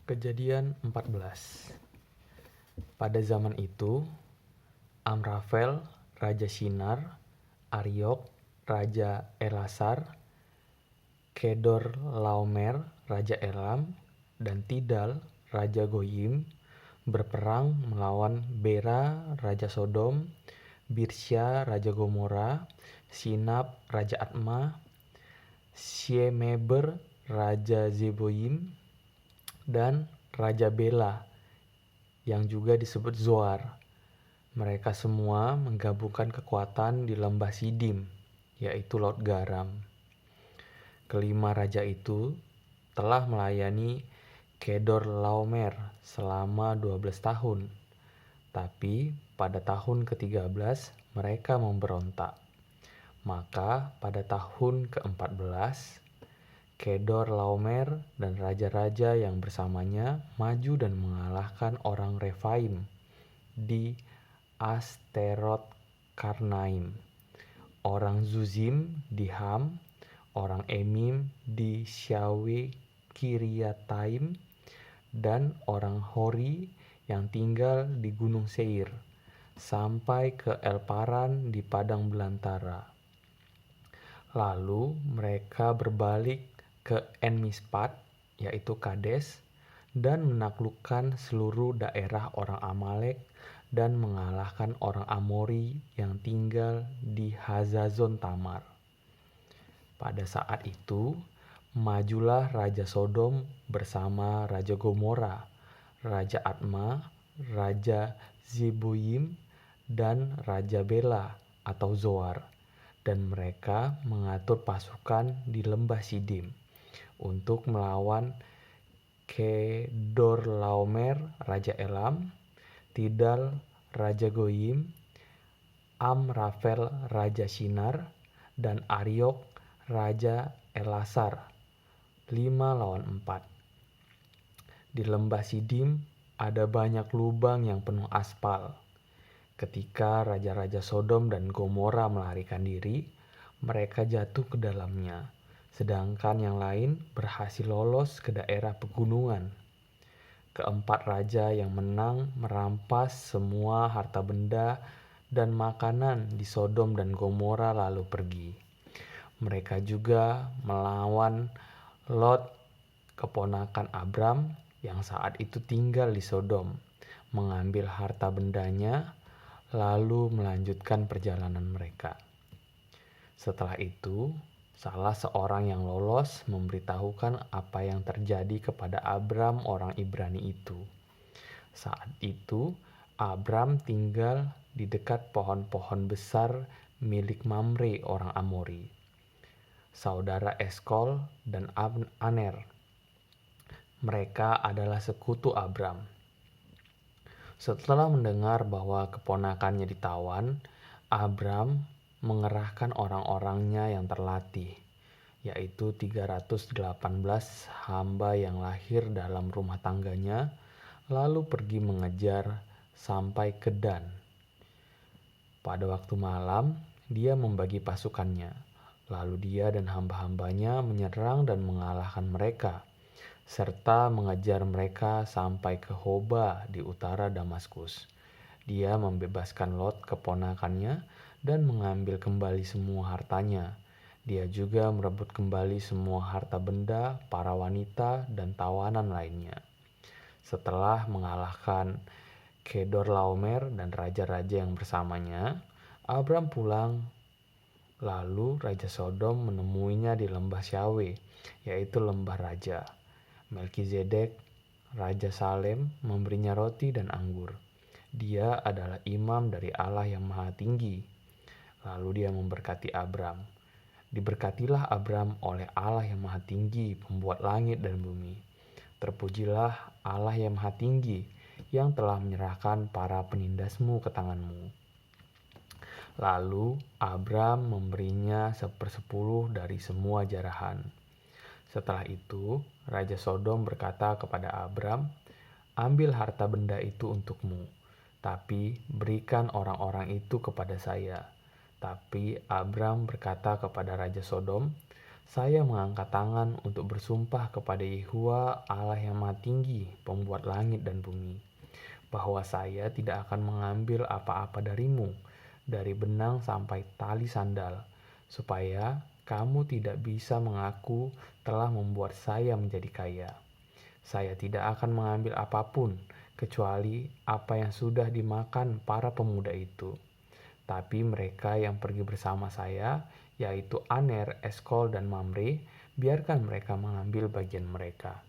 Kejadian 14. Pada zaman itu, Amrafel, Raja Shinar, Ariok, Raja Elasar, Kedorlaomer, Raja Elam, dan Tidal, Raja Goyim, berperang melawan Bera, Raja Sodom, Birsya, Raja Gomora, Sinab, Raja Adma, Shemeber, Raja Zeboyim, dan Raja Bela yang juga disebut Zoar. Mereka semua menggabungkan kekuatan di lembah Sidim, yaitu Laut Garam. Kelima raja itu telah melayani Kedorlaomer selama 12 tahun. Tapi pada tahun ke-13 mereka memberontak. Maka pada tahun ke-14 Kedorlaomer dan raja-raja yang bersamanya maju dan mengalahkan orang Refaim di Asterot Karnaim, orang Zuzim di Ham, orang Emim di Syawe Kiriataim, dan orang Hori yang tinggal di Gunung Seir, sampai ke Elparan di padang belantara. Lalu mereka berbalik ke En-Mispat, yaitu Kades, dan menaklukkan seluruh daerah orang Amalek dan mengalahkan orang Amori yang tinggal di Hazazon Tamar. Pada saat itu, majulah Raja Sodom bersama Raja Gomora, Raja Adma, Raja Zeboyim, dan Raja Bela atau Zoar, dan mereka mengatur pasukan di lembah Sidim untuk melawan Kedorlaomer, Raja Elam, Tidal, Raja Goyim, Amrafel, Raja Shinar, dan Ariok, Raja Elasar. 5 lawan 4. Di lembah Sidim ada banyak lubang yang penuh aspal. Ketika raja-raja Sodom dan Gomora melarikan diri, mereka jatuh ke dalamnya, sedangkan yang lain berhasil lolos ke daerah pegunungan. Keempat raja yang menang merampas semua harta benda dan makanan di Sodom dan Gomora lalu pergi. Mereka juga melawan Lot, keponakan Abram yang saat itu tinggal di Sodom, mengambil harta bendanya, lalu melanjutkan perjalanan mereka. Setelah itu, salah seorang yang lolos memberitahukan apa yang terjadi kepada Abram orang Ibrani itu. Saat itu, Abram tinggal di dekat pohon-pohon besar milik Mamre orang Amori, saudara Eskol dan Aner. Mereka adalah sekutu Abram. Setelah mendengar bahwa keponakannya ditawan, Abram mengerahkan orang-orangnya yang terlatih, yaitu 318 hamba yang lahir dalam rumah tangganya, lalu pergi mengejar sampai ke Dan. Pada waktu malam, dia membagi pasukannya, lalu dia dan hamba-hambanya menyerang dan mengalahkan mereka, serta mengejar mereka sampai ke Hoba di utara Damaskus. Dia membebaskan Lot keponakannya dan mengambil kembali semua hartanya. Dia juga merebut kembali semua harta benda, para wanita, dan tawanan lainnya. Setelah mengalahkan Kedorlaomer dan raja-raja yang bersamanya, Abram pulang. Lalu Raja Sodom menemuinya di lembah Syawe, yaitu lembah raja. Melkizedek, Raja Salem, memberinya roti dan anggur. Dia adalah imam dari Allah yang Maha Tinggi. Lalu dia memberkati Abram. Diberkatilah Abram oleh Allah yang Maha Tinggi, pembuat langit dan bumi. Terpujilah Allah yang Maha Tinggi, yang telah menyerahkan para penindasmu ke tanganmu. Lalu Abram memberinya 1/10 dari semua jarahan. Setelah itu, Raja Sodom berkata kepada Abram, "Ambil harta benda itu untukmu, tapi berikan orang-orang itu kepada saya." Tapi Abram berkata kepada Raja Sodom, Saya mengangkat tangan untuk bersumpah kepada Yehova Allah yang Maha Tinggi, pembuat langit dan bumi, bahwa saya tidak akan mengambil apa-apa darimu, dari benang sampai tali sandal, supaya kamu tidak bisa mengaku telah membuat saya menjadi kaya. Saya tidak akan mengambil apapun, kecuali apa yang sudah dimakan para pemuda itu. Tapi mereka yang pergi bersama saya, yaitu Aner, Eskol, dan Mamre, biarkan mereka mengambil bagian mereka.